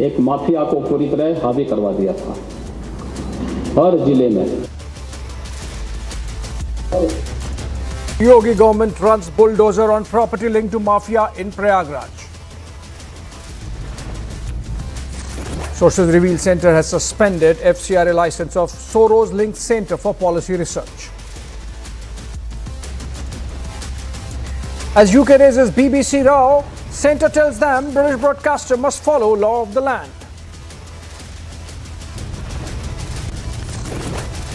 एक माफिया को पूरी तरह हावी करवा दिया था हर जिले में। Yogi government runs bulldozer on property linked to mafia in Prayagraj. Sources reveal Centre has suspended FCRA license of Soros linked Centre for Policy Research. As UK raises BBC row, Centre tells them British broadcaster must follow law of the land.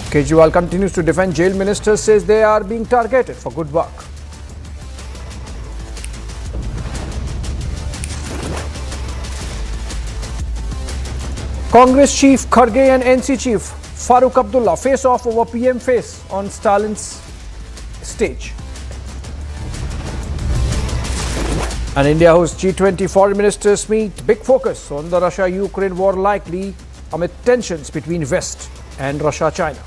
Kejriwal continues to defend jail ministers, says they are being targeted for good work. Congress chief Kharge and NC chief Farooq Abdullah face off over PM face on Stalin's stage. And India hosts G20 foreign ministers meet. Big focus on the Russia-Ukraine war likely amid tensions between West and Russia-China.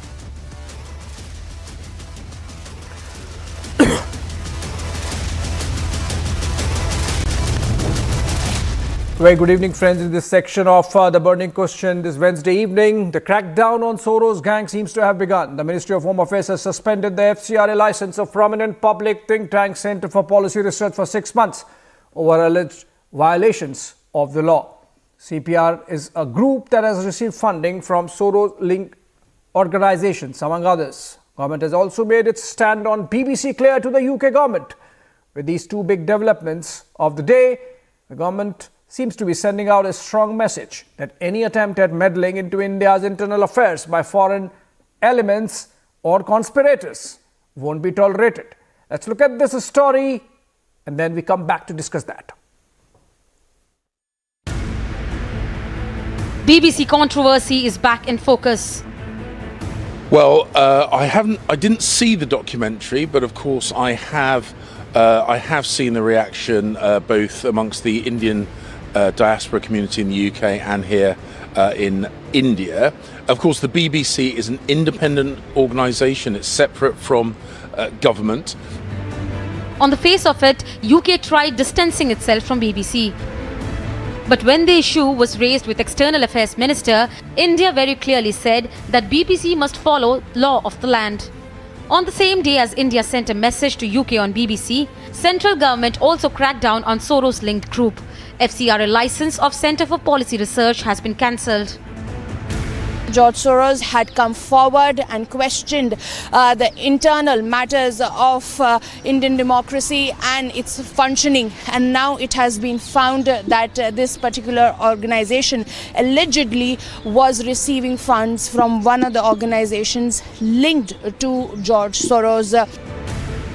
Very good evening, friends. In this section of The Burning Question this Wednesday evening, the crackdown on Soros gang seems to have begun. The Ministry of Home Affairs has suspended the FCRA license of prominent public think tank Centre for Policy Research for 6 months over alleged violations of the law. CPR is a group that has received funding from Soros-linked organizations, among others. Government has also made its stand on BBC clear to the UK government. With these two big developments of the day, the government seems to be sending out a strong message that any attempt at meddling into India's internal affairs by foreign elements or conspirators won't be tolerated. Let's look at this story and then we come back to discuss that. BBC controversy is back in focus. Well, I didn't see the documentary, but of course I have seen the reaction both amongst the Indian diaspora community in the UK and here in India. Of course, the BBC is an independent organisation. It's separate from government. On the face of it, UK tried distancing itself from BBC. But when the issue was raised with External Affairs Minister, India very clearly said that BBC must follow law of the land. On the same day as India sent a message to UK on BBC, central government also cracked down on Soros-linked group. FCRA license of Centre for Policy Research has been cancelled. George Soros had come forward and questioned the internal matters of Indian democracy and its functioning, and now it has been found that this particular organization allegedly was receiving funds from one of the organizations linked to George Soros.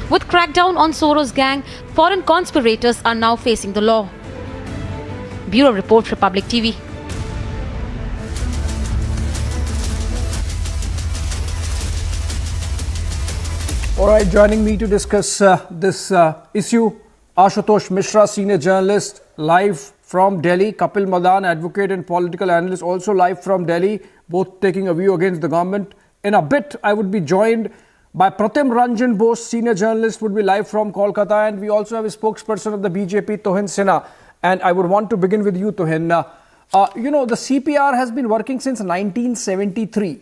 With crackdown on Soros gang, foreign conspirators are now facing the law. Bureau Report, Republic TV. All right, joining me to discuss this issue, Ashutosh Mishra, senior journalist, live from Delhi. Kapil Madan, advocate and political analyst, also live from Delhi, both taking a view against the government. In a bit, I would be joined by Pratim Ranjan Bose, senior journalist, would be live from Kolkata, and we also have a spokesperson of the BJP, Tohin Sinha. And I would want to begin with you, Tohin. You know, the CPR has been working since 1973.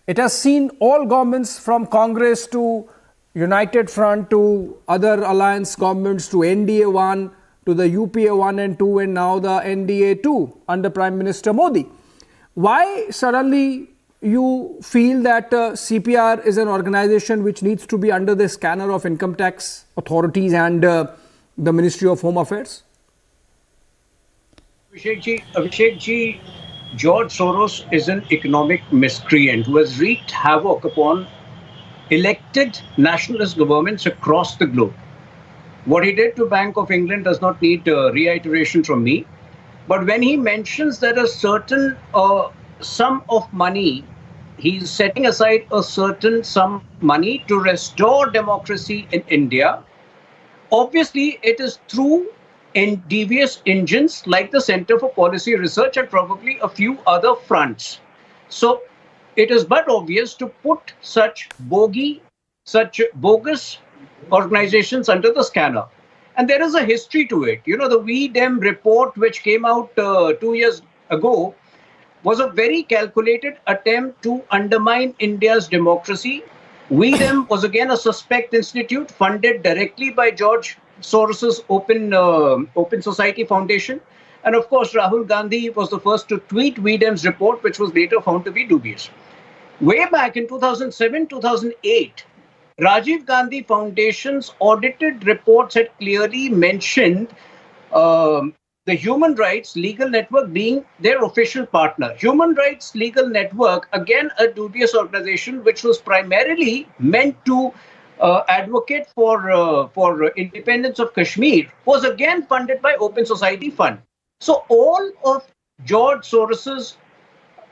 It has seen all governments from Congress to United Front to other alliance governments to NDA 1 to the UPA 1 and 2 and now the NDA 2 under Prime Minister Modi. Why suddenly you feel that CPR is an organization which needs to be under the scanner of income tax authorities and the Ministry of Home Affairs? Abhishek ji, George Soros is an economic miscreant who has wreaked havoc upon elected nationalist governments across the globe. What he did to Bank of England does not need reiteration from me. But when he mentions that a certain sum of money, he's setting aside a certain sum of money to restore democracy in India, obviously it is through devious engines like the Centre for Policy Research and probably a few other fronts. So it is but obvious to put such bogus organizations under the scanner. And there is a history to it. You know, the We Dem report, which came out 2 years ago was a very calculated attempt to undermine India's democracy. WeDem was again a suspect institute funded directly by George Soros's Open Society Foundation. And of course, Rahul Gandhi was the first to tweet WeDem's report, which was later found to be dubious. Way back in 2007, 2008, Rajiv Gandhi Foundation's audited reports had clearly mentioned the Human Rights Legal Network being their official partner. Human Rights Legal Network, again a dubious organization which was primarily meant to advocate for independence of Kashmir, was again funded by Open Society Fund. So all of George Soros's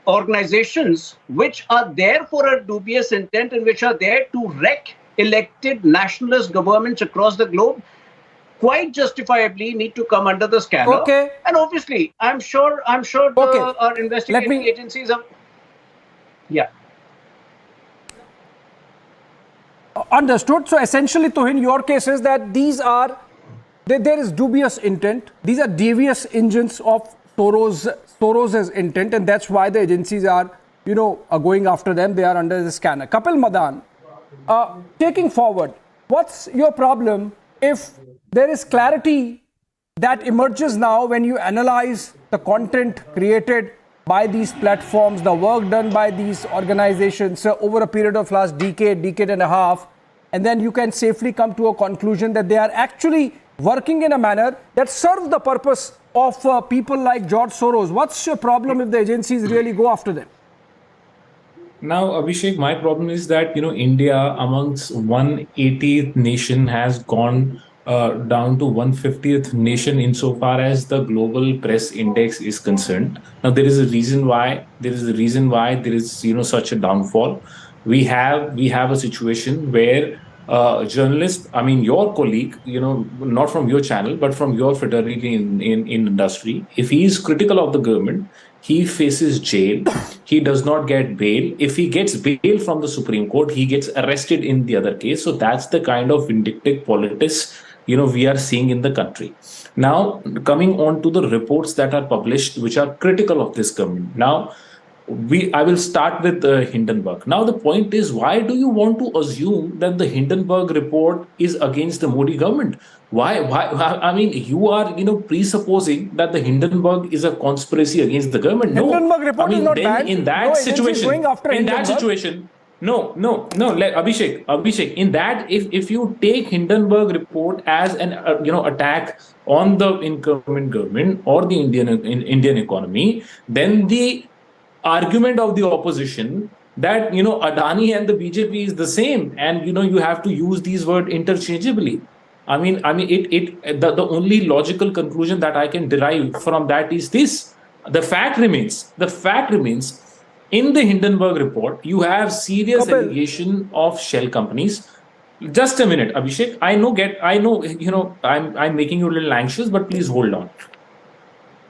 organizations which are there for a dubious intent and which are there to wreck elected nationalist governments across the globe quite justifiably need to come under the scanner. Okay. And obviously, I'm sure our investigating agencies are. Yeah. Understood. So essentially, Tuhin, your case is that there is dubious intent. These are devious engines of Soros's intent, and that's why the agencies are going after them. They are under the scanner. Kapil Madan, taking forward, what's your problem if there is clarity that emerges now when you analyze the content created by these platforms, the work done by these organizations over a period of last decade and a half, and then you can safely come to a conclusion that they are actually working in a manner that serves the purpose of people like George Soros? What's your problem if the agencies really go after them? Now, Abhishek, my problem is that, India amongst 180th nation has gone down to 150th nation insofar as the global press index is concerned. Now, there is a reason why there is such a downfall. We have a situation where journalists, your colleague, not from your channel, but from your fraternity in industry, if he is critical of the government, he faces jail. He does not get bail. If he gets bail from the Supreme Court, he gets arrested in the other case. So that's the kind of vindictive politics, we are seeing in the country. Now, coming on to the reports that are published, which are critical of this government. Now, I will start with Hindenburg. Now, the point is, why do you want to assume that the Hindenburg report is against the Modi government? Why? I mean, you are, presupposing that the Hindenburg is a conspiracy against the government. No, Hindenburg report is not bad. In that situation, Abhishek, in that, if you take Hindenburg report as an attack on the incumbent government or the Indian economy, then the argument of the opposition that Adani and the BJP is the same, and you have to use these words interchangeably. The only logical conclusion that I can derive from that is this: the fact remains. In the Hindenburg report, you have serious allegation of shell companies. Just a minute, Abhishek. I know. I'm making you a little anxious, but please hold on.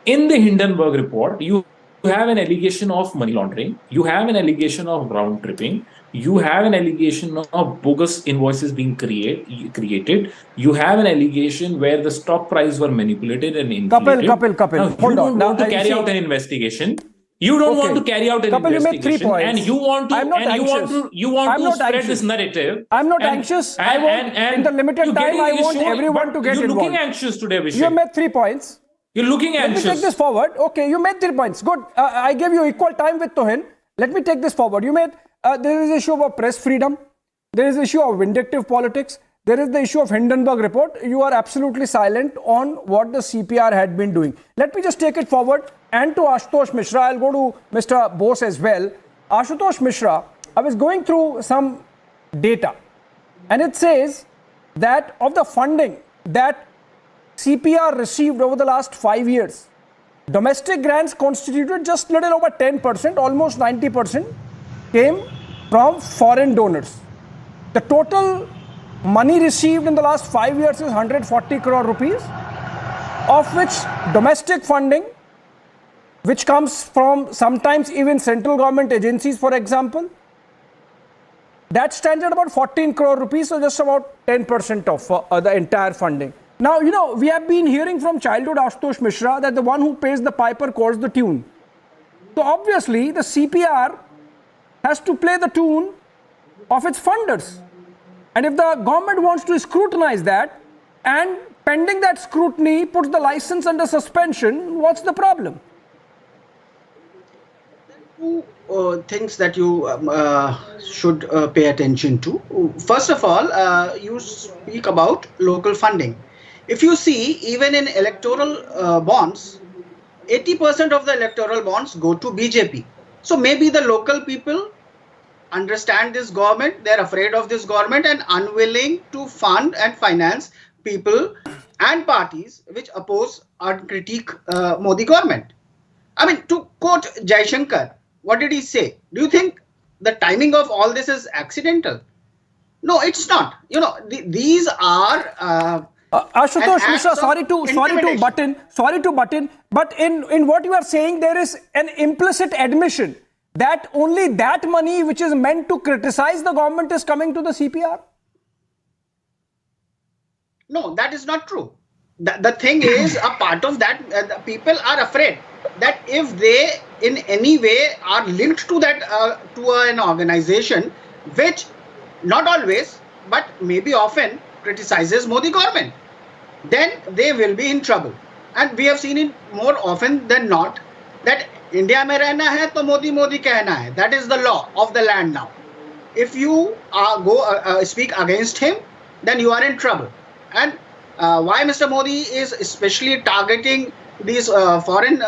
In the Hindenburg report, you have an allegation of money laundering. You have an allegation of round tripping. You have an allegation of bogus invoices being created. You have an allegation where the stock price were manipulated and inflated. Kapil, hold on. You don't want to carry out an investigation. You don't want to carry out an investigation, you made 3 points. And you want to spread this narrative. I'm not anxious. In the limited time, I want everyone to get involved. You're looking anxious today, Abhishek. You made 3 points. You're looking anxious. Let me take this forward. Okay, you made 3 points. Good. I gave you equal time with Tuhin. Let me take this forward. You made there is issue of press freedom. There is issue of vindictive politics. There is the issue of Hindenburg report. You are absolutely silent on what the CPR had been doing. Let me just take it forward. And to Ashutosh Mishra, I'll go to Mr. Bose as well. Ashutosh Mishra, I was going through some data, and it says that of the funding that CPR received over the last 5 years, domestic grants constituted just little over 10%, almost 90% came from foreign donors. The total money received in the last 5 years is 140 crore rupees, of which domestic funding, which comes from sometimes even central government agencies, for example, that stands at about 14 crore rupees, so just about 10% of the entire funding. Now, we have been hearing from childhood Ashutosh Mishra that the one who pays the piper calls the tune. So obviously the CPR has to play the tune of its funders. And if the government wants to scrutinize that and pending that scrutiny puts the license under suspension, what's the problem? Two things that you should pay attention to. First of all, you speak about local funding. If you see, even in electoral bonds, 80% of the electoral bonds go to BJP. So maybe the local people understand this government, they're afraid of this government and unwilling to fund and finance people and parties which oppose or critique Modi government. I mean, to quote Jaishankar, what did he say? Do you think the timing of all this is accidental? No, it's not. You know, these are Ashutosh Mishra, sorry to butt in, but in what you are saying, there is an implicit admission that only that money which is meant to criticize the government is coming to the CPR. No, that is not true. The thing is, a part of that, the people are afraid that if they in any way are linked to that to an organization which not always but maybe often criticizes Modi government, then they will be in trouble. And we have seen it more often than not that India mein rehna hai to Modi Modi कहना है. That is the law of the land now. If you go speak against him, then you are in trouble. And why Mr. Modi is especially targeting these foreign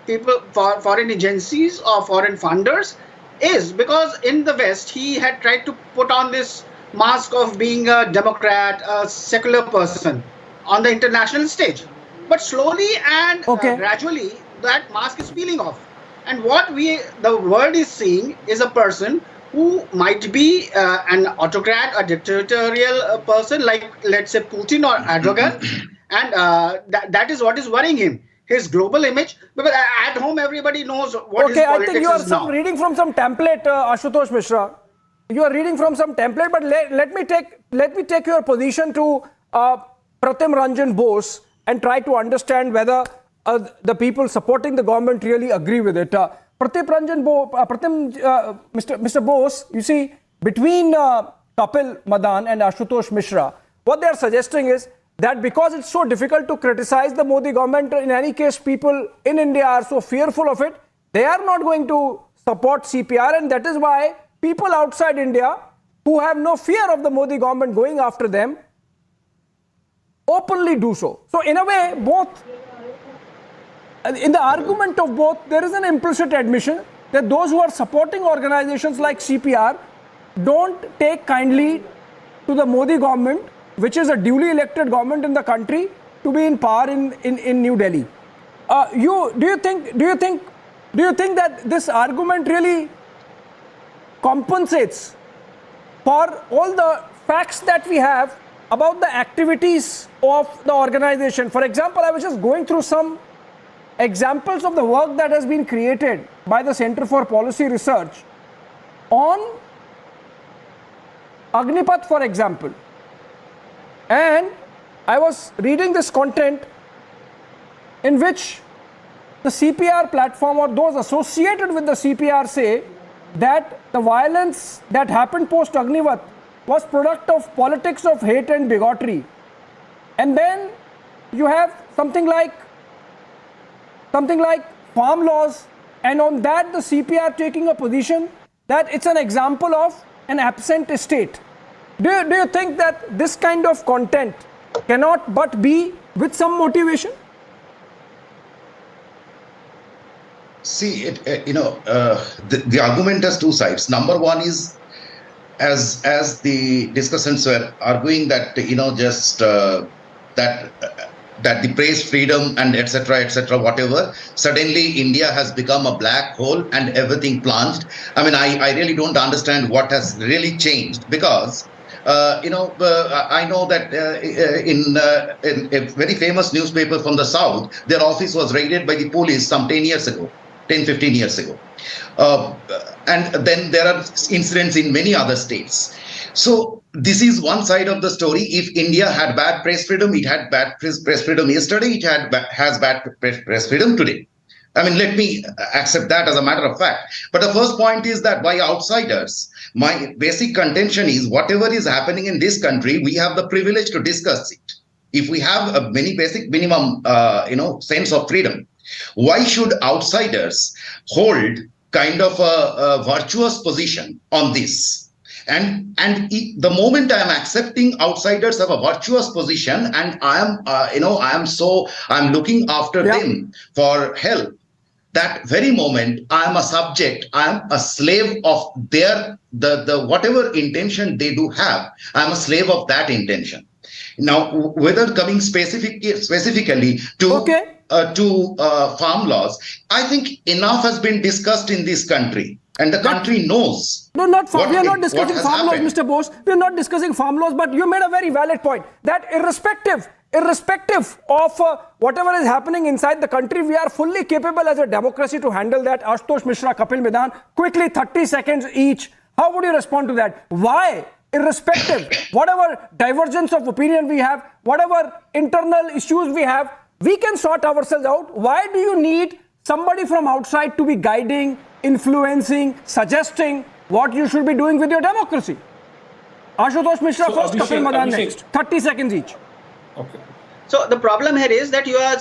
people, foreign agencies or foreign funders, is because in the West he had tried to put on this mask of being a Democrat, a secular person on the international stage. But slowly and gradually that mask is peeling off. And what the world is seeing is a person who might be an autocrat, a dictatorial person like, let's say, Putin or Erdogan. And that is what is worrying him. His global image, because at home everybody knows what his politics is now. Okay, I think you are reading from some template, Ashutosh Mishra. You are reading from some template, but let me take your position to Pratim Ranjan Bose and try to understand whether the people supporting the government really agree with it. Mr. Bose, you see, between Kapil Madan and Ashutosh Mishra, what they are suggesting is that because it's so difficult to criticize the Modi government, in any case, people in India are so fearful of it, they are not going to support CPR, and that is why people outside India who have no fear of the Modi government going after them openly do so. So in a way, in the argument of both, there is an implicit admission that those who are supporting organizations like CPR don't take kindly to the Modi government, which is a duly elected government in the country, to be in power in New Delhi. Do you think that this argument really compensates for all the facts that we have about the activities of the organization? For example, I was just going through some examples of the work that has been created by the Center for Policy Research on Agnipath, for example. And I was reading this content in which the CPR platform or those associated with the CPR say that the violence that happened post Agnipath was product of politics of hate and bigotry. And then you have something like farm laws, and on that the CPR taking a position that it's an example of an absent state. Do you think that this kind of content cannot but be with some motivation? See, the argument has two sides. Number one is, as the discussants were arguing that that the press freedom and etc., whatever, suddenly India has become a black hole and everything plunged. I mean, I really don't understand what has really changed, because I know that in a very famous newspaper from the south, their office was raided by the police some 15 years ago. And then there are incidents in many other states. So this is one side of the story. If India had bad press freedom, it had bad press freedom yesterday, it has bad press freedom today. I mean, let me accept that as a matter of fact. But the first point is that by outsiders, my basic contention is whatever is happening in this country, we have the privilege to discuss it. If we have a basic minimum, sense of freedom, why should outsiders hold kind of a virtuous position on this? And the moment I am accepting outsiders have a virtuous position, and I'm looking after them for help. That very moment, I am a subject. I am a slave of their the whatever intention they do have. I am a slave of that intention. Now, whether coming specifically to farm laws, I think enough has been discussed in this country. And the country knows. No, we are not discussing farm laws, Mr. Bose. We are not discussing farm laws, but you made a very valid point that irrespective of whatever is happening inside the country, we are fully capable as a democracy to handle that. Ashutosh Mishra, Kapil Madan, quickly 30 seconds each. How would you respond to that? Why? Irrespective, whatever divergence of opinion we have, whatever internal issues we have, we can sort ourselves out. Why do you need somebody from outside to be guiding, influencing, suggesting what you should be doing with your democracy? Ashutosh Mishra first, Kapil Madan next. 30 seconds each. Okay. So the problem here is that you are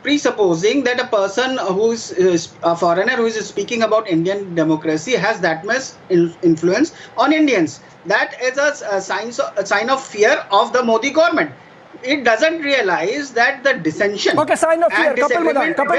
presupposing that a person who is a foreigner who is speaking about Indian democracy has that much influence on Indians. That is a sign of fear of the Modi government. It doesn't realize that the dissension. Okay, sign of fear. Kapil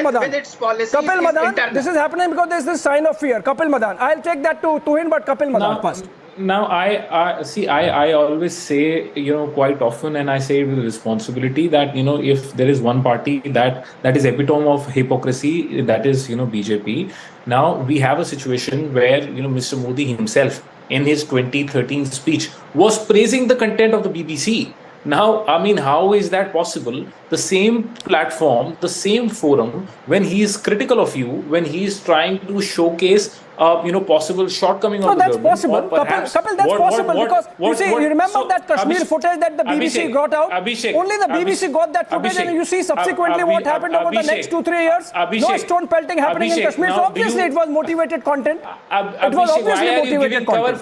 Madan. With its policies Kapil Madan, this is happening because there is this sign of fear. Kapil Madan. I'll take that to him, but Kapil Madan first. Now, I always say, quite often, and I say it with responsibility that, if there is one party that is epitome of hypocrisy, that is, BJP. Now, we have a situation where, Mr. Modi himself, in his 2013 speech, was praising the content of the BBC. Now, I mean, how is that possible? The same platform, the same forum, when he is critical of you, when he is trying to showcase, possible shortcoming of the government. No, that's possible. Kapil, that's possible because you remember that Kashmir footage that the BBC got out? Only the BBC got that footage, and you see subsequently what happened over the next 2-3 years. No stone pelting happening in Kashmir. So obviously it was motivated content. It was obviously motivated content.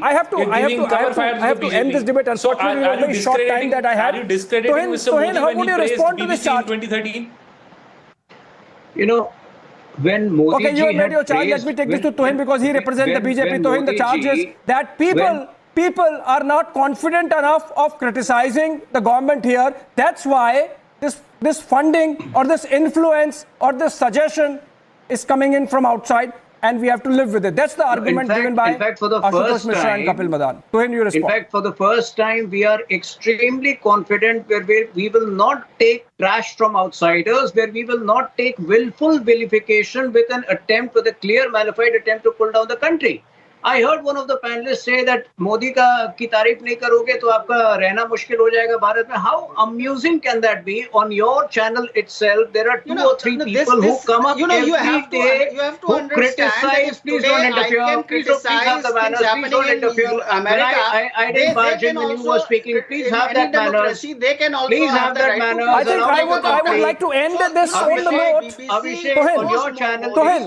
I have to end this debate. Unfortunately, in a very short time that I have. Tohin, how would you respond to this charge? 2013? When Modi you have made your charge. Let me take this to Tohin because he represents the BJP. Tohin, the charge is that people are not confident enough of criticizing the government here. That's why this funding or this influence or this suggestion is coming in from outside, and we have to live with it. That's the argument given by Ashutosh Mishra and Kapil Madan. Tohin, you respond. In fact, for the first time, we are extremely confident where we will not take trash from outsiders, where we will not take willful vilification with a clear, bona fide attempt to pull down the country. I heard one of the panelists say that Modi की तारीफ नहीं करोगे तो आपका रहना मुश्किल हो जाएगा भारत में. How amusing can that be? On your channel itself, there are 2 or 3 people who come up every day who criticize. Please don't interfere. Please have the manners. Please don't interfere. I didn't barge in when you were speaking. Please have that manners. Please have that manners. I think I would like to end this on the note. Abhishek, on your channel Tohin,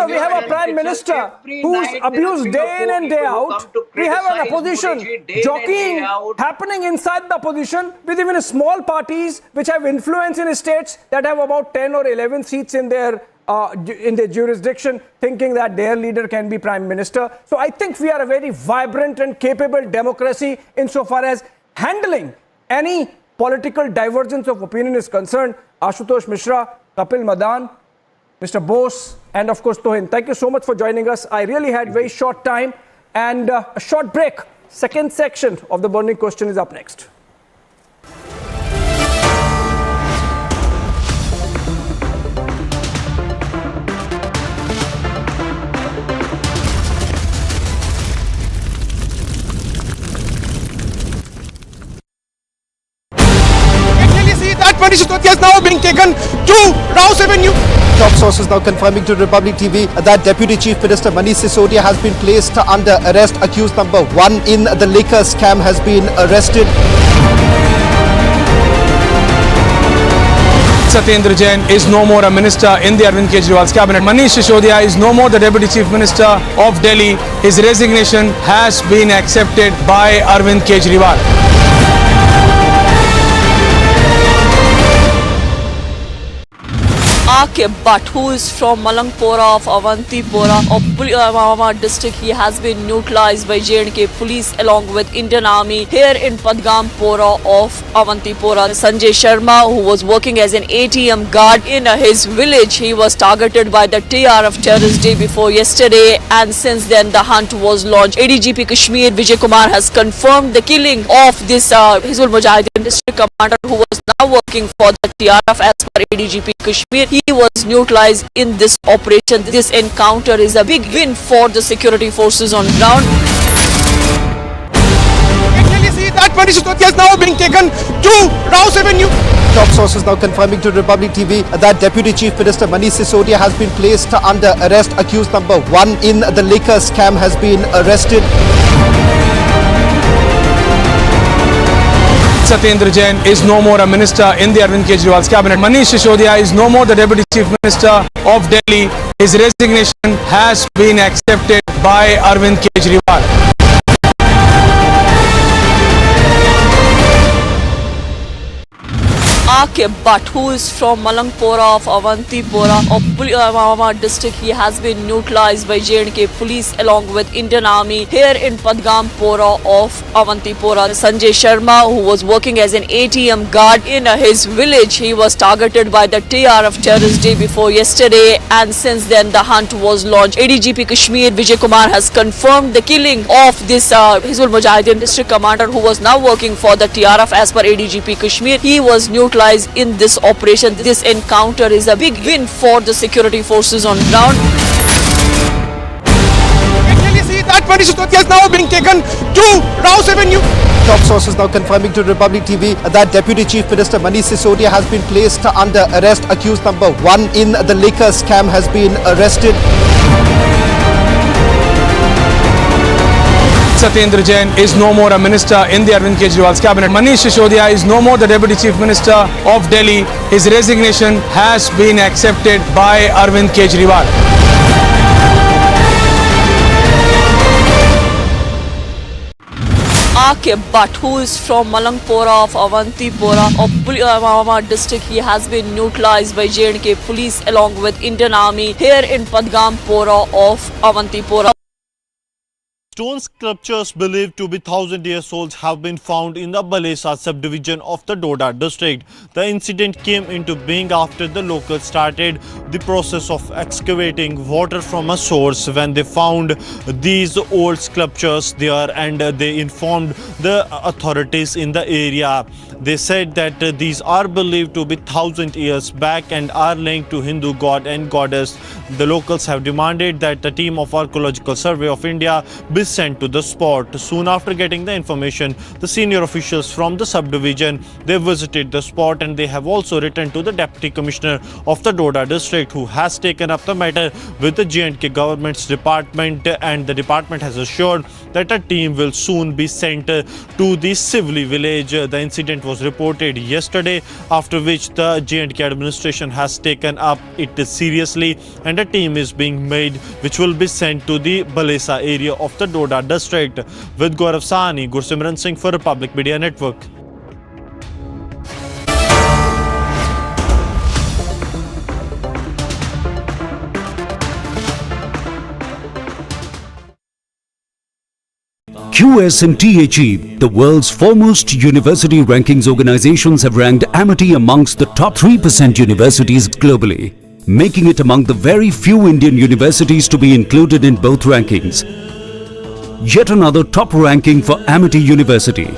we have a prime minister who's abused day in and day out. We have an opposition jockeying happening inside the opposition with even small parties which have influence in states that have about 10 or 11 seats in their jurisdiction, thinking that their leader can be prime minister. So I think we are a very vibrant and capable democracy insofar as handling any political divergence of opinion is concerned. Ashutosh Mishra, Kapil Madan, Mr. Bose, and of course Tohin, thank you so much for joining us. I really had very short time and a short break. Second section of the burning question is up next. Party Sutoti has now been taken to Rouse Avenue. Top sources now confirming to Republic TV that Deputy Chief Minister Manish Sisodia has been placed under arrest. Accused number 1 in the liquor scam has been arrested. Satyendra Jain is no more a minister in the Arvind Kejriwal's cabinet. Manish Sisodiya is no more the Deputy Chief Minister of Delhi. His resignation has been accepted by Arvind Kejriwal. के Bhatt, who is from Malangpora of Avantipora of Pulwama district, he has been neutralized by J&K police along with Indian Army here in Padgampora of Avantipora. Sanjay Sharma, who was working as an ATM guard in his village, he was targeted by the TRF terrorist day before yesterday, and since then the hunt was launched. ADGP Kashmir Vijay Kumar has confirmed the killing of this Hizbul Mujahideen district commander who was now working for the TRF. As per ADGP Kashmir, he was neutralized in this operation. This encounter is a big win for the security forces on ground. We clearly see that Manish Sisodiya is now being taken to Rouse Avenue. Top sources now confirming to Republic TV that Deputy Chief Minister Manish Sisodiya has been placed under arrest. Accused number 1 in the liquor scam has been arrested. Satyendra Jain is no more a minister in the Arvind Kejriwal's cabinet. Manish Sisodiya is no more the Deputy Chief Minister of Delhi. His resignation has been accepted by Arvind Kejriwal. के Bhatt, who is from Malangpora of Avantipora of Pulwama district, he has been neutralized by J&K police along with Indian Army here in Padgampora of Avantipora. Sanjay Sharma, who was working as an ATM guard in his village, he was targeted by the TRF terrorist day before yesterday, and since then the hunt was launched. ADGP Kashmir Vijay Kumar has confirmed the killing of this Hizbul Mujahideen district commander who was now working for the TRF. As per ADGP Kashmir, he was neutralized in this operation. This encounter is a big win for the security forces on ground. We clearly see that Manish Sisodiya is now being taken to Rouse Avenue. Top sources now confirming to Republic TV that Deputy Chief Minister Manish Sisodiya has been placed under arrest. Accused number 1 in the liquor scam has been arrested. Satyendra Jain is no more a minister in the Arvind Kejriwal's cabinet. Manish Sisodiya is no more the Deputy Chief Minister of Delhi. His resignation has been accepted by Arvind Kejriwal. के Bhatt, who is from Malangpora of Avantipora of Pulwama district, he has been neutralized by J&K police along with Indian Army here in Padgampora of Avantipora. Stone sculptures believed to be 1,000 years old have been found in the Balesa subdivision of the Doda district. The incident came into being after the locals started the process of excavating water from a source when they found these old sculptures there, and they informed the authorities in the area. They said that these are believed to be 1,000 years back and are linked to Hindu god and goddess. The locals have demanded that the team of Archaeological Survey of India be sent to the spot. Soon after getting the information, the senior officials from the subdivision, they visited the spot, and they have also written to the Deputy Commissioner of the Doda district, who has taken up the matter with the J&K government's department, and the department has assured that a team will soon be sent to the Sivli village. The incident was reported yesterday, after which the J&K administration has taken up it seriously, and a team is being made which will be sent to the Balesa area of the Doda district. With Gaurav Sahani, Gursimran Singh for Republic Media Network. QSMTHE, the world's foremost university rankings organizations, have ranked Amity amongst the top 3% universities globally, making it among the very few Indian universities to be included in both rankings. Yet another top ranking for Amity University.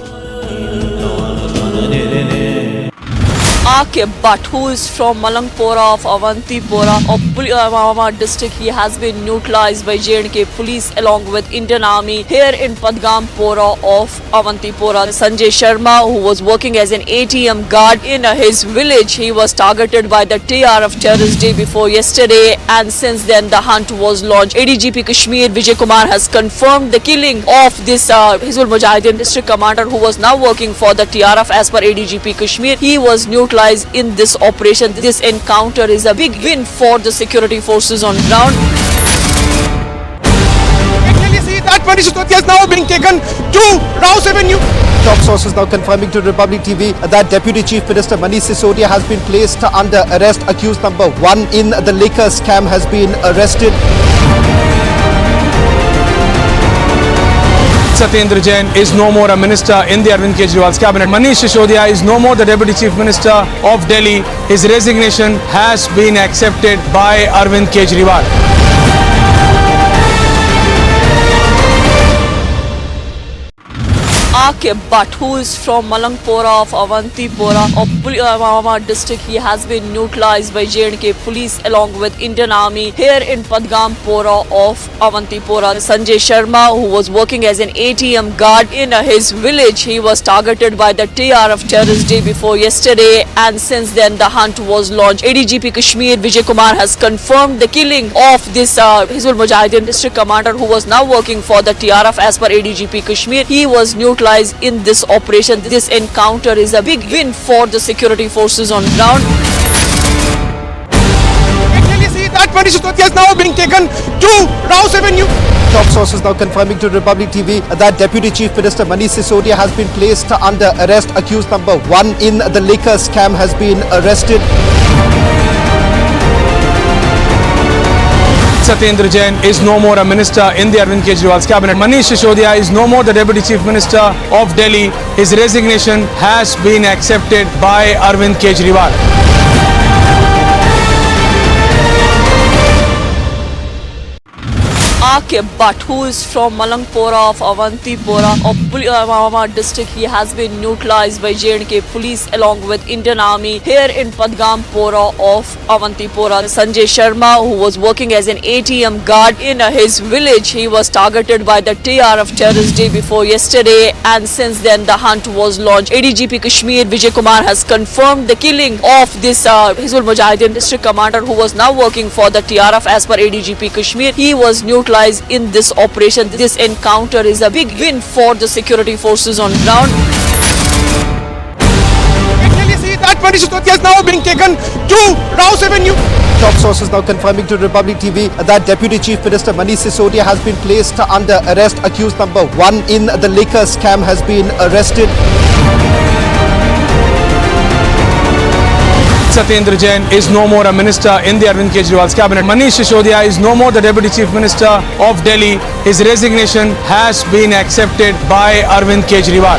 के Bhatt, who is from Malangpora of Avantipora of Pulwama district, he has been neutralized by J&K police along with Indian Army here in Padgampora of Avantipora. Sanjay Sharma, who was working as an ATM guard in his village, he was targeted by the TRF terrorist day before yesterday, and since then the hunt was launched. ADGP Kashmir Vijay Kumar has confirmed the killing of this Hizbul Mujahideen district commander who was now working for the TRF. As per ADGP Kashmir, he was neutralized neutralized in this operation. This encounter is a big win for the security forces on ground. That Manish Sisodia is now being taken to Rouse Avenue. Top sources now confirming to Republic TV that Deputy Chief Minister Manish Sisodia has been placed under arrest. Accused number 1 in the liquor scam has been arrested. Satyendra Jain is no more a minister in the Arvind Kejriwal's cabinet. Manish Sisodia is no more the Deputy Chief Minister of Delhi. His resignation has been accepted by Arvind Kejriwal. R.K. Bhatt, who is from Malangpora of Avantipora of district, he has been neutralized by J&K police along with Indian Army here in Padgampora of Avantipora. Sanjay Sharma, who was working as an ATM guard in his village, he was targeted by the TRF terrorist day before yesterday, and since then the hunt was launched. ADGP Kashmir Vijay Kumar has confirmed the killing of this Hizbul Mujahideen district commander who was now working for the TRF. As per ADGP Kashmir, he was neutralized in this operation. This encounter is a big win for the security forces on ground. Can you see that Manish Sisodia is now being taken to Rouse Avenue? Top sources now confirming to Republic TV that Deputy Chief Minister Manish Sisodia has been placed under arrest. Accused number 1 in the liquor scam has been arrested. Satyendra Jain is no more a minister in the Arvind Kejriwal's cabinet. Manish Sisodia is no more the Deputy Chief Minister of Delhi. His resignation has been accepted by Arvind Kejriwal. R.K. Bhatt, who is from Malangpora of Avantipora of district, he has been neutralized by J&K police along with Indian Army here in Padgampora of Avantipora. Sanjay Sharma, who was working as an ATM guard in his village, he was targeted by the TRF terrorist day before yesterday, and since then the hunt was launched. ADGP Kashmir Vijay Kumar has confirmed the killing of this Hizbul Mujahideen district commander who was now working for the TRF. As per ADGP Kashmir, he was neutralized in this operation. This encounter is a big win for the security forces on ground. Can you see that Manish Sisodia is now being taken to Rouse Avenue? Top sources now confirming to Republic TV that Deputy Chief Minister Manish Sisodia has been placed under arrest. Accused number 1 in the liquor scam has been arrested. Satyendra Jain is no more a minister in the Arvind Kejriwal's cabinet. Manish Sisodia is no more the Deputy Chief Minister of Delhi. His resignation has been accepted by Arvind Kejriwal.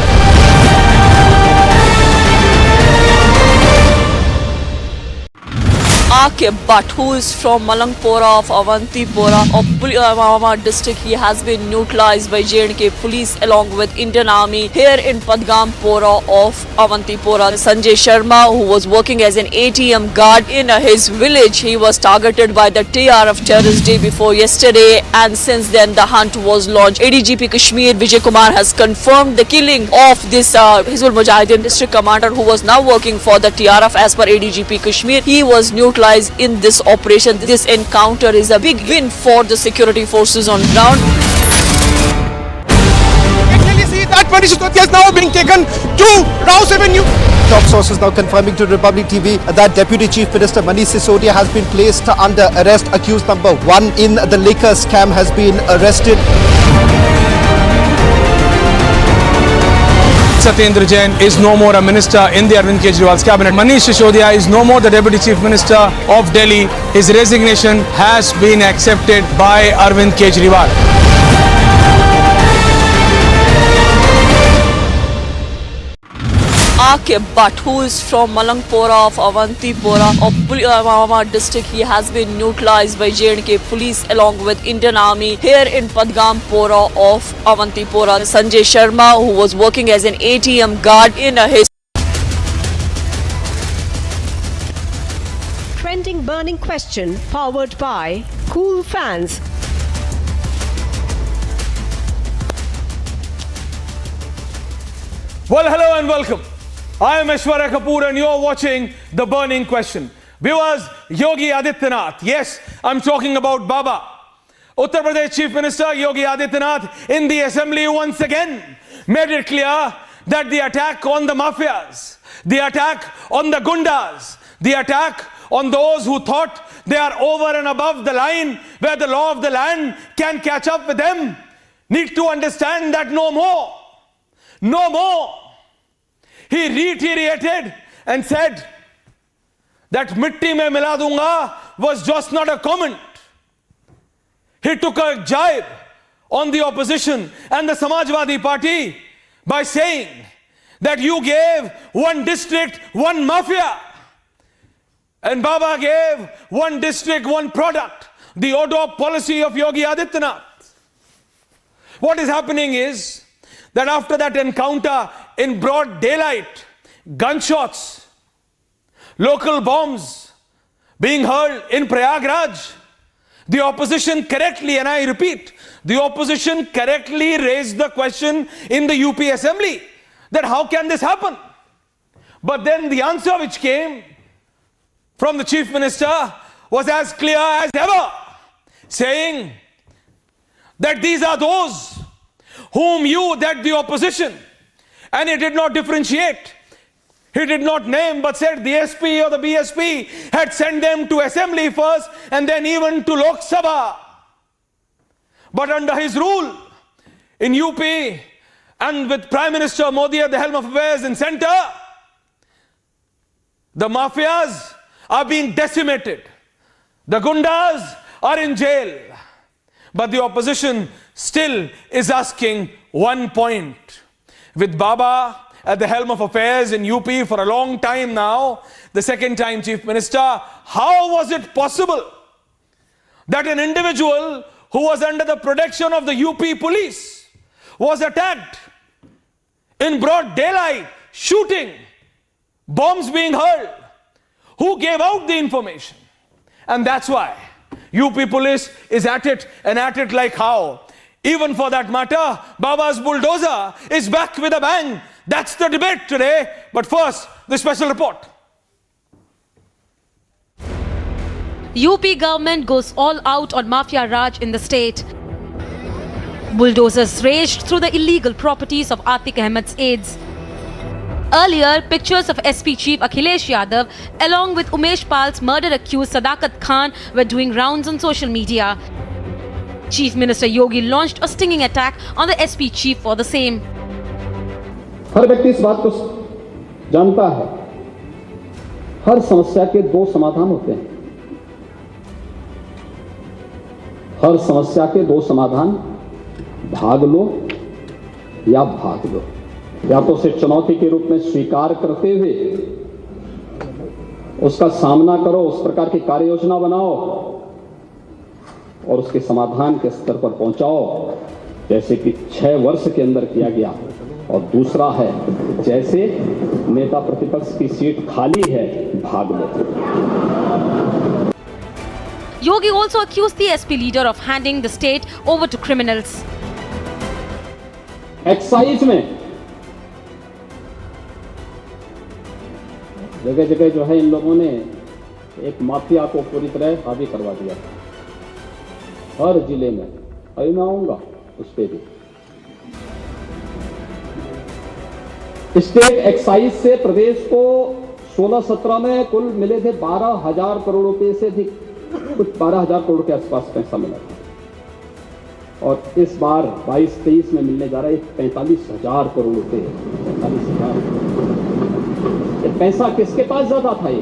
R.K. Bhatt, who is from Malangpora of Avantipora of district, he has been neutralized by J&K police along with Indian Army here in Padgampora of Avantipora. Sanjay Sharma, who was working as an ATM guard in his village, he was targeted by the TRF terrorist day before yesterday, and since then the hunt was launched. ADGP Kashmir Vijay Kumar has confirmed the killing of this Hizbul Mujahideen district commander who was now working for the TRF. As per ADGP Kashmir, he was neutralized in this operation. This encounter is a big win for the security forces on ground. Can you see that Manish Sisodia is now being taken to Rouse Avenue? Top sources now confirming to Republic TV that Deputy Chief Minister Manish Sisodia has been placed under arrest. Accused number 1 in the liquor scam has been arrested. Satyendra Jain is no more a minister in the Arvind Kejriwal's cabinet. Manish Sisodia is no more the Deputy Chief Minister of Delhi. His resignation has been accepted by Arvind Kejriwal. R.K. Bhatt, who is from Malangpora of Avantipora of district, he has been neutralized by J&K police along with Indian Army here in Padgampora of Avantipora. Sanjay Sharma, who was working as an ATM guard in his Trending burning question powered by Cool Fans. Well, hello and welcome. I am Aishwarya Kapoor and you're watching The Burning Question. Viewers, Yogi Adityanath. Yes, I'm talking about Baba. Uttar Pradesh Chief Minister Yogi Adityanath in the assembly once again made it clear that the attack on the mafias the attack on the gundas, the attack on those who thought they are over and above the line where the law of the land can catch up with them, need to understand that no more. No more. He reiterated and said that mitti mein mila dunga was just not a comment. He took a jibe on the opposition and the Samajwadi Party by saying that you gave one district, one mafia. And Baba gave one district, one product. The ODOP policy of Yogi Adityanath. What is happening is that after that encounter in broad daylight, gunshots, local bombs being hurled in Prayagraj, the opposition correctly, and I repeat, the opposition correctly raised the question in the UP Assembly that how can this happen? But then the answer which came from the Chief Minister was as clear as ever, saying that these are those whom you, that the opposition, and he did not differentiate. He did not name, but said the SP or the BSP had sent them to Assembly first and then even to Lok Sabha. But under his rule in UP and with Prime Minister Modi at the helm of affairs in centre, the mafias are being decimated. The gundas are in jail. But the opposition still is asking one point. With Baba at the helm of affairs in UP for a long time now, the second time Chief Minister, how was it possible that an individual who was under the protection of the UP police was attacked in broad daylight, shooting, bombs being hurled? Who gave out the information? And that's why UP police is at it, and at it like how. Even for that matter, Baba's bulldozer is back with a bang. That's the debate today. But first, the special report. UP government goes all out on Mafia Raj in the state. Bulldozers raged through the illegal properties of Atiq Ahmed's aides. Earlier, pictures of SP Chief Akhilesh Yadav along with Umesh Pal's murder-accused Sadakat Khan were doing rounds on social media. Chief Minister Yogi launched a stinging attack on the SP Chief for the same. हर व्यक्ति इस बात को जानता है, हर समस्या के दो समाधान होते हैं. हर समस्या के दो समाधान, भाग लो या भाग लो. या तो उसे चुनौती के रूप में स्वीकार करते हुए उसका सामना करो, उस प्रकार की कार्य योजना बनाओ और उसके समाधान के स्तर पर पहुंचाओ, जैसे कि 6 वर्ष के अंदर किया गया. और दूसरा है, जैसे नेता प्रतिपक्ष की सीट खाली है, भाग लो. Yogi also accused the SP leader of handing the state over to criminals. Excise में जगह जगह जो है इन लोगों ने एक माफिया को पूरी तरह हावी करवा दिया. हर जिले में अभी मैं आऊंगा उस पर भी. स्टेट एक्साइज से प्रदेश को 16-17 में कुल मिले थे 12,000 करोड़ रुपए से अधिक, कुछ 12,000 करोड़ के आसपास पैसा मिला था. और इस बार 22-23 में मिलने जा रहा है 45,000 करोड़ रुपए. 45,000. ये पैसा किसके पास ज्यादा था? ये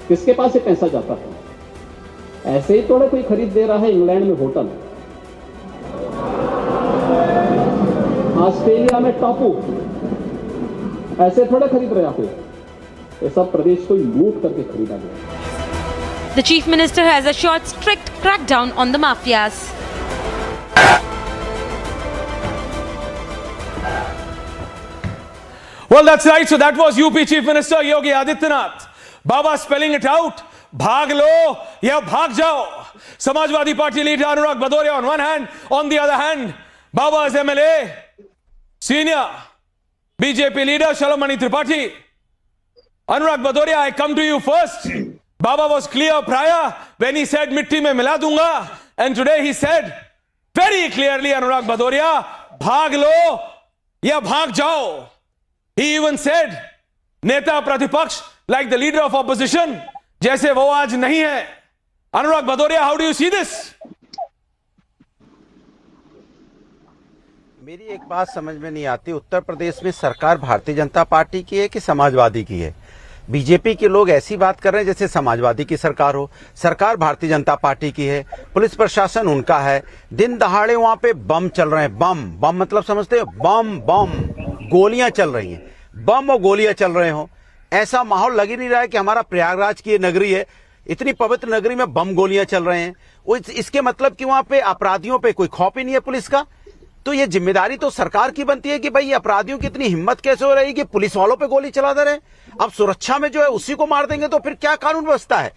किसके पास ये पैसा जाता था? ऐसे ही थोड़ा कोई खरीद दे रहा है इंग्लैंड में होटल, ऑस्ट्रेलिया में टापू, ऐसे थोड़े खरीद रहे आप. ये सब प्रदेश को लूट करके खरीदा गया. The Chief Minister has assured strict crackdown on the mafias. Well, that's right. So that was UP Chief Minister Yogi Adityanath. Baba spelling it out. Bhag lo ya bhag jao. Samajwadi Party leader Anurag Bhadoria on one hand. On the other hand, Baba's MLA, senior BJP leader Shalamani Tripathi. Anurag Bhadoria, I come to you first. Baba was clear prior when he said mitti mein mila dunga. And today he said very clearly, Anurag Bhadoria, bhag lo या भाग जाओ. He even said, नेता प्रतिपक्ष like the leader of opposition, जैसे वो आज नहीं है. अनुराग Bhadauria, how do you see this? मेरी एक बात समझ में नहीं आती, उत्तर प्रदेश में सरकार भारतीय जनता पार्टी की है कि समाजवादी की है? बीजेपी के लोग ऐसी बात कर रहे हैं जैसे समाजवादी की सरकार हो. सरकार भारतीय जनता पार्टी की है, पुलिस प्रशासन उनका है. दिन दहाड़े वहां पे बम चल रहे हैं. बम बम मतलब समझते हो? बम बम गोलियां चल रही हैं. बम और गोलियां चल रहे हो, ऐसा माहौल लग ही नहीं रहा है कि हमारा प्रयागराज की ये नगरी है, इतनी पवित्र नगरी में बम गोलियां चल रहे हैं. इसके मतलब कि वहां पे अपराधियों पे कोई खौफ ही नहीं है पुलिस का. तो ये जिम्मेदारी तो सरकार की बनती है कि भाई अपराधियों की इतनी हिम्मत कैसे हो रही है कि पुलिस वालों पे गोली चला दे रहे हैं. अब सुरक्षा में जो है उसी को मार देंगे तो फिर क्या कानून व्यवस्था है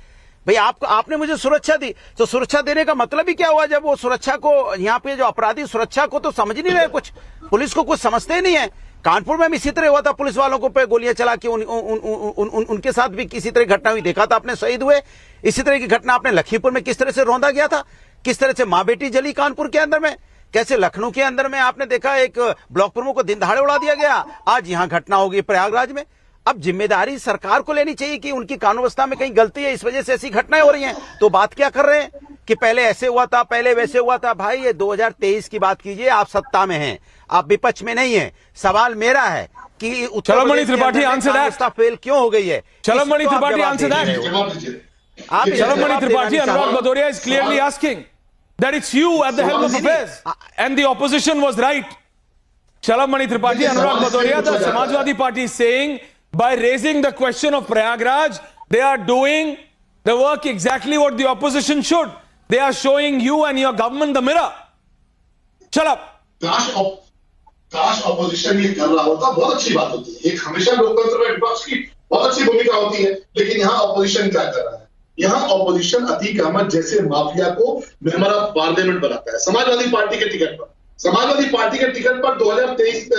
भाई? आपने मुझे सुरक्षा दी, तो सुरक्षा देने का मतलब ही क्या हुआ जब वो सुरक्षा को, यहाँ पे जो अपराधी सुरक्षा को तो समझ नहीं रहे, कुछ पुलिस को कुछ समझते ही नहीं है. कानपुर में भी इसी तरह हुआ था, पुलिस वालों को पे गोलियां चला के उनके साथ भी किसी तरह घटना हुई, देखा था आपने, शहीद हुए. इसी तरह की घटना आपने लखीमपुर में किस तरह से रौंदा गया था, किस तरह से माँ बेटी जली कानपुर के अंदर में, कैसे लखनऊ के अंदर में आपने देखा एक ब्लॉक प्रमुख को दिन दहाड़े उड़ा दिया गया. आज यहां घटना होगी प्रयागराज में. अब जिम्मेदारी सरकार को लेनी चाहिए कि उनकी कानून व्यवस्था में कहीं गलती है, इस वजह से ऐसी घटनाएं हो रही हैं. तो बात क्या कर रहे हैं कि पहले ऐसे हुआ था, पहले वैसे हुआ था. भाई ये 2023 की बात कीजिए, आप सत्ता में हैं, आप विपक्ष में नहीं है. सवाल मेरा है कि Chalmani Tripathi answer that, fail क्यों हो गई है? Chalmani Tripathi answer that. Chalmani Tripathi, Anurag Bhadauria is clearly asking that it's you at the helm of affairs and the opposition was right. Chalamani Tripathi, Anurag Bhadoria, the Samajwadi Party is saying by raising the question of Prayagraj, they are doing the work exactly what the opposition should. They are showing you and your government the mirror. Shut up. काश opposition ये कर रहा होता, बहुत अच्छी बात होती है. एक हमेशा लोकतंत्र में विपक्ष की बहुत अच्छी भूमिका होती है, लेकिन यहाँ ऑपोजिशन क्या कर रहा है? यहाँ ऑपोजिशन अतीक अहमद जैसे माफिया को मेंबर ऑफ पार्लियामेंट बनाता है समाजवादी पार्टी के टिकट पर. समाजवादी पार्टी के टिकट पर 2023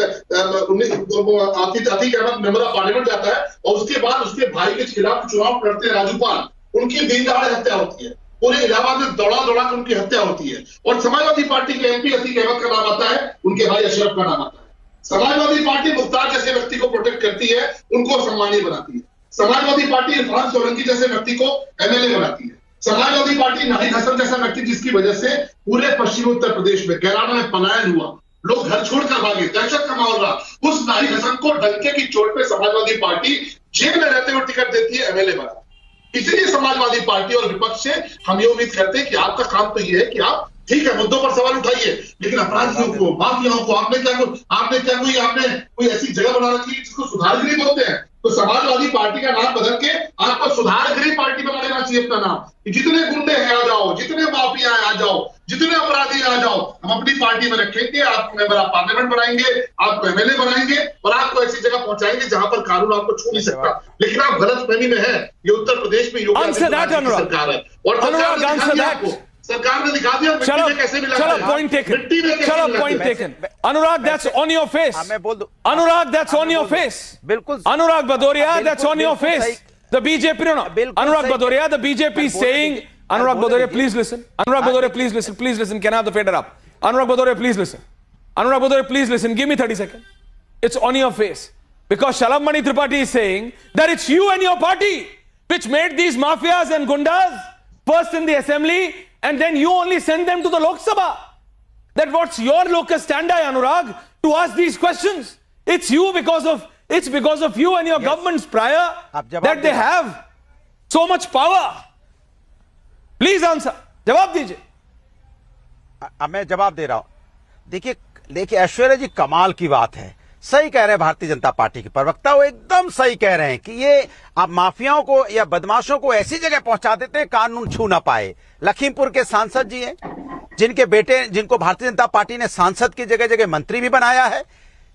Atiq Ahmed member of parliament जाता है और उसके बाद उसके भाई के खिलाफ चुनाव लड़ते हैं राजूपाल. उनकी दिन दहाड़े हत्या होती है, पूरे इलाहाबाद में दौड़ा कर उनकी हत्या होती है. और समाजवादी पार्टी के एमपी अतीक अहमद का नाम आता है, उनके भाई अशरफ का नाम आता है. समाजवादी पार्टी मुख्तार जैसे व्यक्ति को प्रोटेक्ट करती है, उनको सम्मानीय बनाती है. समाजवादी पार्टी इरफान सोलंकी जैसे व्यक्ति को एमएलए बनाती है. समाजवादी पार्टी नाहिद हसन जैसा व्यक्ति जिसकी वजह से पूरे पश्चिमी उत्तर प्रदेश में कैराना में पलायन हुआ, लोग घर छोड़कर भागे, दहशत का माहौल रहा, उस नाहिद हसन को डंके की चोट पे समाजवादी पार्टी जेल में रहते हुए टिकट देती है, एमएलए बनाती है. इसलिए समाजवादी पार्टी और विपक्ष से हम ये उम्मीद करते हैं कि आपका काम तो ये है कि आप ठीक है मुद्दों पर सवाल उठाइए, लेकिन अपराधियों को, माफियाओं को आपने कोई ऐसी जगह बना रखी है जिसको सुधारगिरी बोलते हैं. तो समाजवादी पार्टी का नाम बदल के आपको सुधारगिरी पार्टी बना देना चाहिए अपना नाम. जितने गुंडे हैं आ जाओ, जितने माफिया हैं आ जाओ, जितने अपराधी आ जाओ, हम अपनी पार्टी में रखेंगे. आपको मेंबर ऑफ पार्लियामेंट बनाएंगे, आपको एमएलए बनाएंगे और आपको ऐसी जगह पहुंचाएंगे जहां पर कानून आपको छू नहीं सकता. लेकिन आप गलतफहमी में है. ये उत्तर प्रदेश में योगी आदित्यनाथ की सरकार है और सरकार ने दिखा दिया मिट्टी में कैसे मिला. चलो पॉइंट टेकन, चलो point taken. Anurag, that's on your face. मैं बोल दूं, अनुराग, that's on your face. बिल्कुल. Anurag Bhadoria, that's on your face. The BJP, no. Anurag Bhadoria, the BJP is saying, Anurag Bhadoria, please listen. Anurag Bhadoria, please listen. Please listen. Can I have the fader up? Anurag Bhadoria, please listen. Anurag Bhadoria, please listen. Give me 30 seconds. It's on your face. Because Chalamani Tripathi is saying that it's you and your party which made these mafias and gundas first in the assembly and then you only send them to the Lok Sabha. That what's your locus standi, Anurag, to ask these questions? It's you because of you and your governments prior that they have so much power. Please answer. जवाब दीजिए. मैं जवाब दे रहा हूं. देखिए ऐश्वर्या जी, कमाल की बात है. सही कह रहे हैं भारतीय जनता पार्टी के प्रवक्ता, वो एकदम सही कह रहे हैं कि ये आप माफियाओं को या बदमाशों को ऐसी जगह पहुंचा देते हैं कानून छू ना पाए. लखीमपुर के सांसद जी हैं जिनके बेटे, जिनको भारतीय जनता पार्टी ने सांसद की जगह जगह मंत्री भी बनाया है,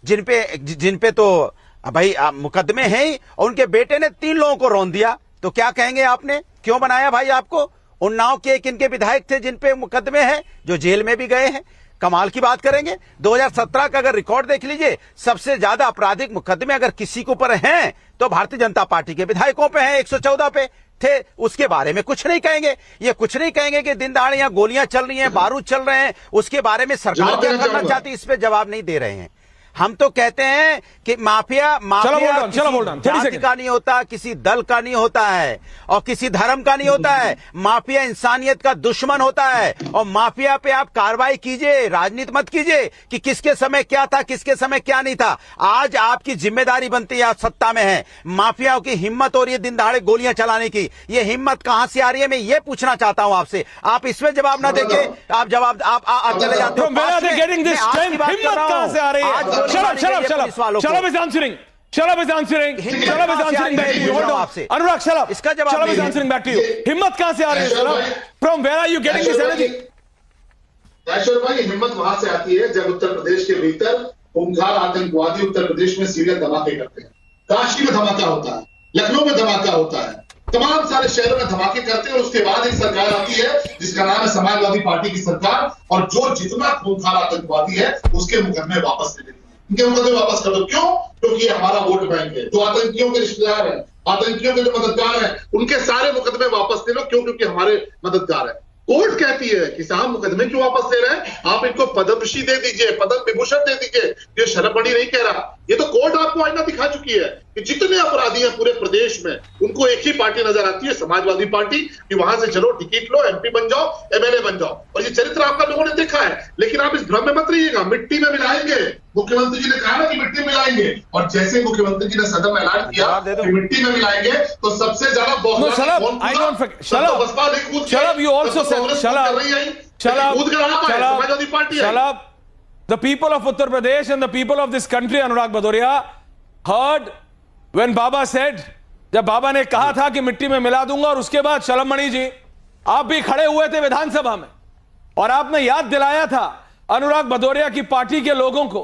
जिन पे तो भाई मुकदमे हैं ही, और उनके बेटे ने 3 लोगों को रौंद दिया. तो क्या कहेंगे आपने, क्यों बनाया भाई आपको? उन्नाव के एक इनके विधायक थे जिन पे मुकदमे हैं, जो जेल में भी गए हैं. कमाल की बात करेंगे. 2017 का अगर रिकॉर्ड देख लीजिए, सबसे ज्यादा आपराधिक मुकदमे अगर किसी के ऊपर हैं तो भारतीय जनता पार्टी के विधायकों पे हैं. 114 पे थे. उसके बारे में कुछ नहीं कहेंगे. ये कुछ नहीं कहेंगे कि दिन दहाड़े यहां गोलियां चल रही हैं, बारूद चल रहे हैं, उसके बारे में सरकार क्या करना चाहती है, इस पे जवाब नहीं दे रहे हैं. हम तो कहते हैं कि माफिया किसी जाति का नहीं होता, किसी दल का नहीं होता है और किसी धर्म का नहीं होता है। माफिया इंसानियत का दुश्मन होता है और माफिया पे आप कार्रवाई कीजिए, राजनीति मत कीजिए कि किसके समय क्या था, किसके समय क्या नहीं था। आज आपकी जिम्मेदारी बनती है, आप सत्ता में है, माफियाओं की हिम्मत हो रही है दिन दहाड़े गोलियां चलाने की। ये हिम्मत कहां से आ रही है, मैं ये पूछना चाहता हूं आपसे। आप इसमें जवाब ना देके आप जवाब आप चले जाते हो। Shalab is answering. Shalab is answering. Shalab is answering back to you. Hold on. Anurag, Shalab. Shalab is answering back to you. हिम्मत कहां से आ रही है Shalab? From where are you getting this energy? ऐश्वर्य भाई, हिम्मत वहां से आती है जब उत्तर प्रदेश के भीतर खूंखार आतंकवादी उत्तर प्रदेश में सीरियल धमाके करते हैं। काशी में धमाका होता है, लखनऊ में धमाका होता है, तमाम सारे शहरों में धमाके करते हैं और उसके बाद एक सरकार आती है जिसका नाम है समाजवादी पार्टी की सरकार, और जो जितना खूंखार आतंकवादी है उसके मुकदमे वापस ले लेती है। इनके मुकदमे वापस कर दो। क्यों? क्योंकि हमारा वोट बैंक है। जो आतंकियों के रिश्तेदार हैं, आतंकियों के जो मददगार हैं, उनके सारे मुकदमे वापस ले लो। क्यों? क्योंकि हमारे मददगार हैं। कोर्ट कहती है कि साहब मुकदमे क्यों वापस ले रहे हैं, आप इनको पद्मश्री दे दीजिए, पद्म विभूषण दे दीजिए। ये शरमणी नहीं कह रहा, ये तो कोर्ट आपको आईना दिखा चुकी है कि जितने अपराधी हैं पूरे प्रदेश में उनको एक ही पार्टी नजर आती है, समाजवादी पार्टी, कि वहां से चलो टिकट लो, एमपी बन जाओ, एमएलए बन जाओ। और ये चरित्र आपका लोगों ने देखा है। लेकिन आप इस भ्रम में मत रहिएगा, मिट्टी में मिलाएंगे। मुख्यमंत्री जी ने कहा ना कि मिट्टी में मिलाएंगे, और जैसे मुख्यमंत्री जी ने सदन में ऐलान किया कि मिट्टी में मिलाएंगे तो सबसे ज्यादा The people of Uttar Pradesh and the people of this country, Anurag Bhadoria, heard when Baba said, जब बाबा ने कहा था कि मिट्टी में मिला दूंगा, और उसके बाद शलम मणि जी आप भी खड़े हुए थे विधानसभा में और आपने याद दिलाया था अनुराग भदौरिया की पार्टी के लोगों को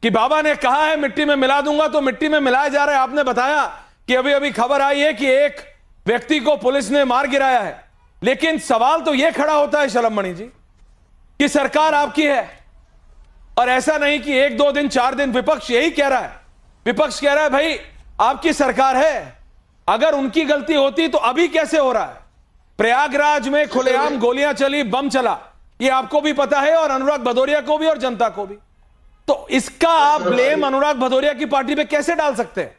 कि बाबा ने कहा है मिट्टी में मिला दूंगा, तो मिट्टी में मिलाया जा रहा है। आपने बताया कि अभी अभी खबर आई है कि एक व्यक्ति को पुलिस ने मार गिराया है। लेकिन सवाल तो यह खड़ा होता है शलम मणि जी कि सरकार आपकी है, और ऐसा नहीं कि 1 2 दिन 4 दिन विपक्ष यही कह रहा है। विपक्ष कह रहा है भाई आपकी सरकार है, अगर उनकी गलती होती तो अभी कैसे हो रहा है। प्रयागराज में खुलेआम गोलियां चली, बम चला, ये आपको भी पता है और अनुराग भदौरिया को भी और जनता को भी। तो इसका आप ब्लेम अनुराग भदौरिया की पार्टी पे कैसे डाल सकते हैं?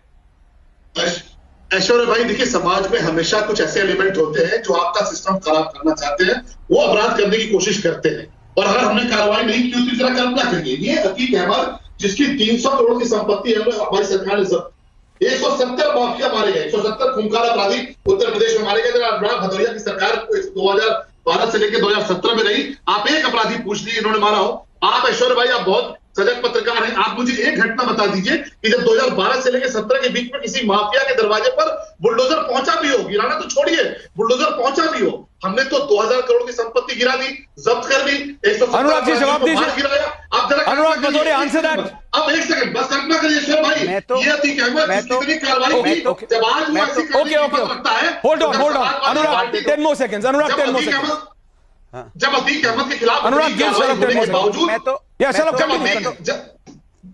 ऐश्वर्य भाई देखिए, समाज में हमेशा कुछ ऐसे एलिमेंट होते हैं जो आपका सिस्टम खराब करना चाहते हैं, वो अपराध करने की कोशिश करते हैं। और अगर हमने कार्रवाई नहीं की तो जरा कल्पना करिए, ये अकीक अहमद जिसकी 300 करोड़ की संपत्ति है हमारी सरकार ने 170 माफिया मारे गए, 170 खूंखार अपराधी उत्तर प्रदेश में मारे गए। जरा अनुराग भदौरिया की सरकार 2012 से लेकर 2017 में रही, आप एक अपराधी पूछ लीजिए इन्होंने मारा हो। आप ऐश्वर्य भाई आप बहुत सजग पत्रकार हैं, आप मुझे एक घटना बता दीजिए कि जब 2012 से लेकर 17 के बीच में किसी माफिया के दरवाजे पर बुलडोजर पहुंचा भी हो, गिराना तो छोड़िए, बुलडोजर पहुंचा भी हो। हमने तो 2000 करोड़ की संपत्ति गिरा दी, जब्त कर दी, 170 अनुराग जी जवाब दीजिए। गिराया। आप जरा अनुराग भदौरिया आंसर दैट। अब एक सेकंड बस कल्पना करिए ऐश्वर्य भाई, ये अतीक अहमद कितनी कार्रवाई की जब आज वो ऐसी करता है। Hold on Anurag 10 more seconds, Anurag 10 more seconds। जब अतीक अहमद के खिलाफ बावजूद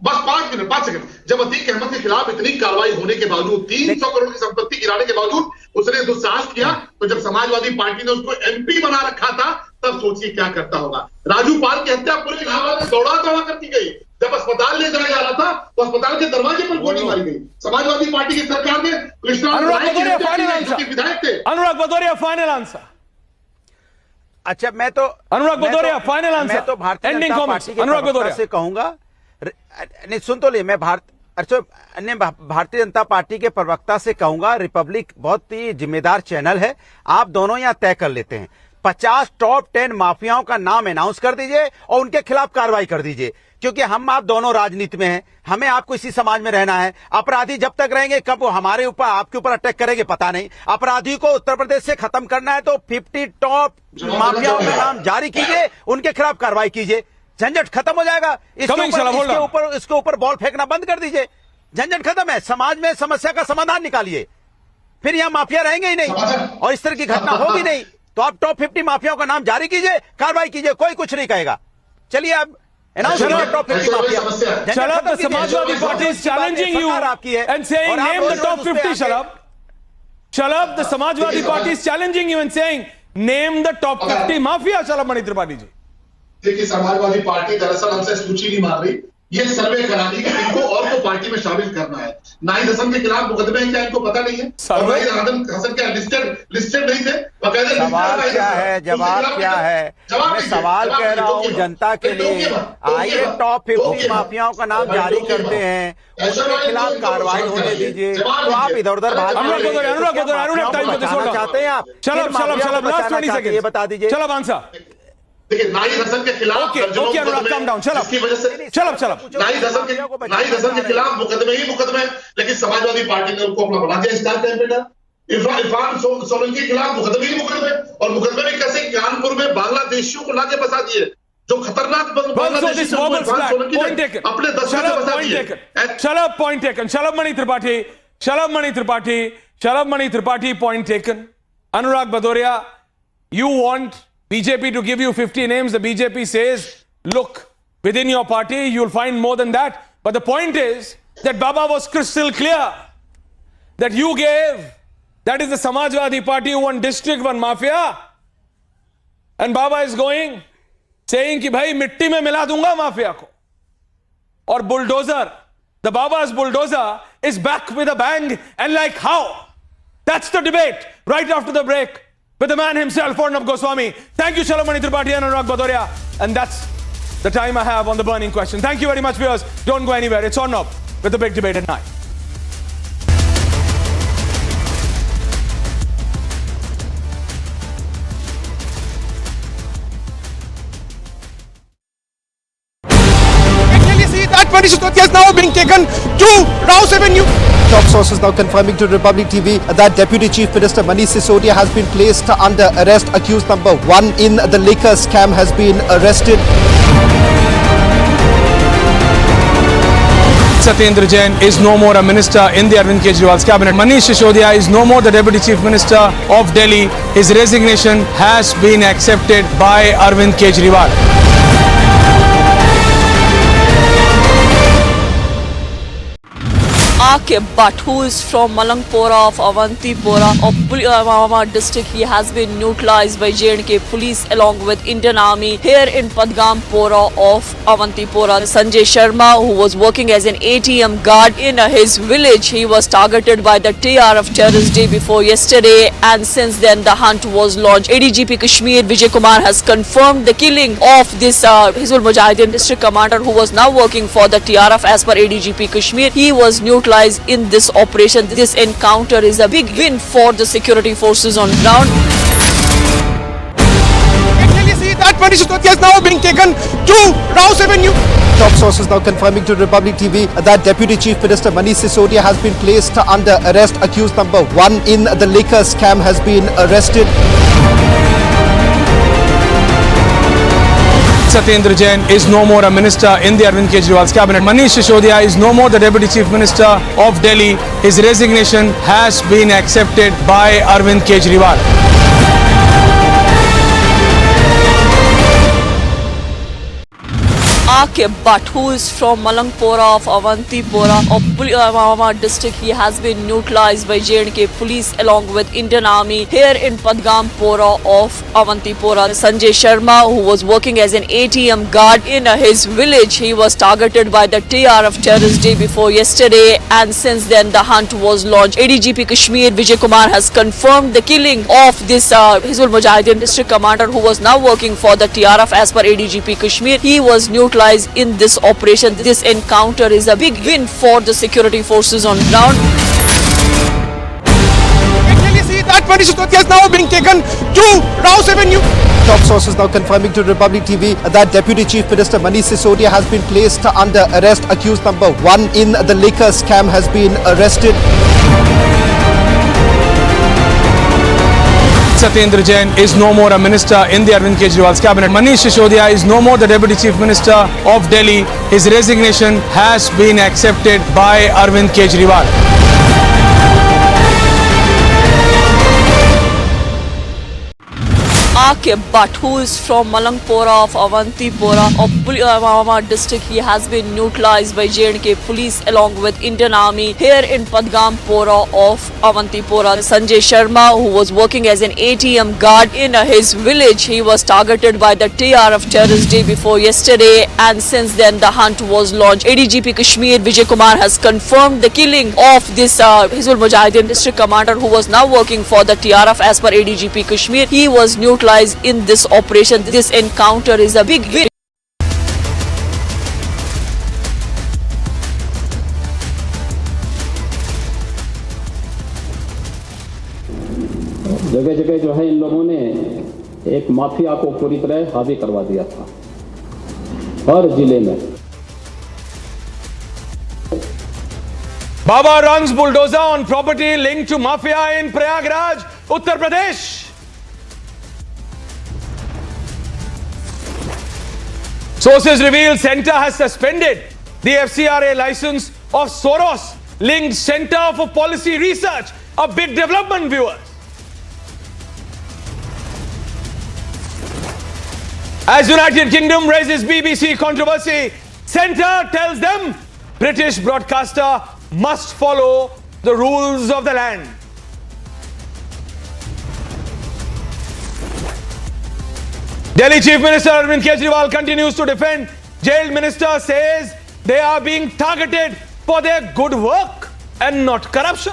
बस 5 सेकंड, जब अतीक अहमद के खिलाफ इतनी कार्रवाई होने के बावजूद, 300 करोड़ की संपत्ति गिराने के बावजूद उसने दुस्साहस किया, तो जब समाजवादी पार्टी ने उसको एमपी बना रखा था तब सोचिए क्या करता होगा। राजू पाल की हत्या पूरे इलाहाबाद में दौड़ा कर दी गई। जब अस्पताल ले जाया जा रहा था तो अस्पताल के दरवाजे पर गोली मारी गई। समाजवादी पार्टी की सरकार ने अनुराग भदौरिया फाइनल आंसर। अच्छा मैं तो अनुराग भदौरिया फाइनल आंसर। मैं तो भारतीय जनता पार्टी के प्रवक्ता से कहूंगा, नहीं सुन तो लिए, मैं भारतीय जनता पार्टी के प्रवक्ता से कहूंगा, रिपब्लिक बहुत ही जिम्मेदार चैनल है, आप दोनों यहां तय कर लेते हैं 50 टॉप 10 माफियाओं का नाम अनाउंस कर दीजिए और उनके खिलाफ कार्रवाई कर दीजिए, क्योंकि हम आप दोनों राजनीति में हैं, हमें आपको इसी समाज में रहना है। अपराधी जब तक रहेंगे, कब वो हमारे ऊपर आपके ऊपर अटैक करेंगे पता नहीं। अपराधी को उत्तर प्रदेश से खत्म करना है तो 50 टॉप माफियाओं का नाम जारी कीजिए, उनके खिलाफ कार्रवाई कीजिए, झंझट खत्म हो जाएगा। इसके ऊपर बॉल फेंकना बंद कर दीजिए, झंझट खत्म है। समाज में समस्या का समाधान निकालिए, फिर यहाँ माफिया रहेंगे ही नहीं और इस तरह की घटना होगी नहीं। तो आप टॉप 50 माफियाओं का नाम जारी कीजिए, कार्रवाई कीजिए, कोई कुछ नहीं कहेगा। चलिए अब top 50 mafia. Shalabh, the Samajwadi Party is challenging you and saying name the top 50. Shalabh, the Samajwadi Party is challenging you and saying name the top 50 mafia. Shalabh Mani Tripathi ji, देखिए समाजवादी पार्टी दरअसल हमसे सूची नहीं मांग रही, ये सर्वे करानी है इनको और को पार्टी में शामिल करना है। नाहिद हसन के खिलाफ मुकदमे हैं क्या इनको पता नहीं है? और नाहिद हसन क्या लिस्टेड नहीं थे? सवाल क्या है, जवाब क्या है? मैं सवाल कह रहा हूँ जनता के लिए। आइए टॉप 50 माफियाओं का नाम जारी करते हैं, उनके खिलाफ कार्रवाई होने दीजिए। तो आप इधर उधर बचाना चाहते हैं आप? ये बता दीजिए। चलो आंसर। देखिए नाहिद हसन के खिलाफ इसकी वजह से नाहिद हसन के खिलाफ मुकदमे ही मुकदमे, लेकिन समाजवादी पार्टी ने उनको अपना बना दिया स्टार कैंपेनर। इरफान सोलंकी के खिलाफ मुकदमे ही मुकदमे, और मुकदमे में कैसे कानपुर में बांग्लादेशियों को लाके बसा दिए, जो खतरनाक बांग्लादेशी अपने दस्तक से बसा दिए। Shalab, point taken. Shalab Mani Tripathi, point taken. Anurag Badoria, you want BJP to give you 50 names. The BJP says, look, within your party, you'll find more than that. But the point is that Baba was crystal clear that you gave, that is the Samajwadi Party who won district, one mafia. And Baba is going, saying कि भाई मिट्टी में मिला दूंगा mafia को. और bulldozer, the Baba's bulldozer is back with a bang, and like how? That's the debate right after the break with the man himself, Arnab Goswami. Thank you, Shalamani Tripathi and Anurag Badoria. And that's the time I have on the burning question. Thank you very much, viewers. Don't go anywhere. It's Arnab with the big debate at 9. That Manish Sisodia is now being taken to Rouse Avenue. Top sources now confirming to Republic TV that Deputy Chief Minister Manish Sisodia has been placed under arrest. Accused number 1 in the liquor scam has been arrested. Satyendra Jain is no more a minister in the Arvind Kejriwal's cabinet. Manish Sisodia is no more the Deputy Chief Minister of Delhi. His resignation has been accepted by Arvind Kejriwal. Akib Bhatt, who is from Malangpora of Avantipora of district, he has been neutralized by J&K police along with Indian Army here in Padgampora of Avantipora. Sanjay Sharma, who was working as an ATM guard in his village, he was targeted by the TRF terrorist day before yesterday, and since then the hunt was launched. ADGP Kashmir Vijay Kumar has confirmed the killing of this Hizbul Mujahideen district commander who was now working for the TRF. As per ADGP Kashmir, he was neutralized in this operation. This encounter is a big win for the security forces on ground. Can you see that Manish Sisodia is now being taken to Rouse Avenue? Top sources now confirming to Republic TV that Deputy Chief Minister Manish Sisodia has been placed under arrest. Accused number 1 in the liquor scam has been arrested. Satyendra Jain is no more a minister in the Arvind Kejriwal's cabinet. Manish Sisodia is no more the Deputy Chief Minister of Delhi. His resignation has been accepted by Arvind Kejriwal. Akib Bhatt, who is from Malangpora of Avantipora of district, he has been neutralized by J&K police along with Indian Army here in Padgampora of Avantipora. Sanjay Sharma, who was working as an ATM guard in his village, he was targeted by the TRF terrorist day before yesterday, and since then the hunt was launched. ADGP Kashmir Vijay Kumar has confirmed the killing of this Hizbul Mujahideen district commander who was now working for the TRF. As per ADGP Kashmir, he was neutralized in this operation. This encounter is a big win for the security forces on ground. Can you see that Manish Sisodia is now being taken to Rouse Avenue? Top sources now confirming to Republic TV that Deputy Chief Minister Manish Sisodia has been placed under arrest. Accused number 1 in the liquor scam has been arrested. Satyendra Jain is no more a minister in the Arvind Kejriwal's cabinet. Manish Sisodia is no more the Deputy Chief Minister of Delhi. His resignation has been accepted by Arvind Kejriwal. Akib Bhatt, who is from Malangpora of Avantipora district, he has been neutralized by J&K police along with Indian Army here in Padgampora of Avantipora. Sanjay Sharma, who was working as an ATM guard in his village, he was targeted by the TRF terrorists day before yesterday, and since then the hunt was launched. ADGP Kashmir Vijay Kumar has confirmed the killing of this Hizbul Mujahideen district commander who was now working for the TRF. As per ADGP Kashmir, he was neutralized in this operation. This encounter is a big win. जगह जगह जो है इन लोगों ने एक mafia को पूरी तरह हावी करवा दिया था हर जिले में. Baba runs bulldozer on property linked to mafia in Prayagraj, Uttar Pradesh. Sources reveal Centre has suspended the FCRA license of Soros linked Centre for Policy Research. A big development, viewers. As United Kingdom raises BBC controversy, Centre tells them British broadcaster must follow the rules of the land. Delhi Chief Minister Arvind Kejriwal continues to defend. Jailed minister says they are being targeted for their good work and not corruption.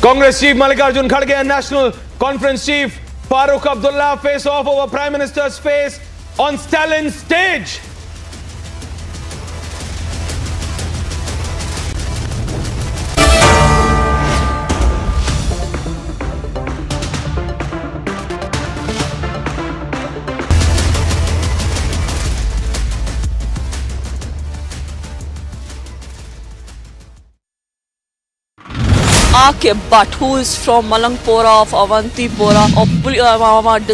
Congress Chief Mallikarjun Kharge and National Conference Chief Farooq Abdullah face off over Prime Minister's face on Stalin's stage. Akib Bhatt, who is from Malangpora of Avantipora district.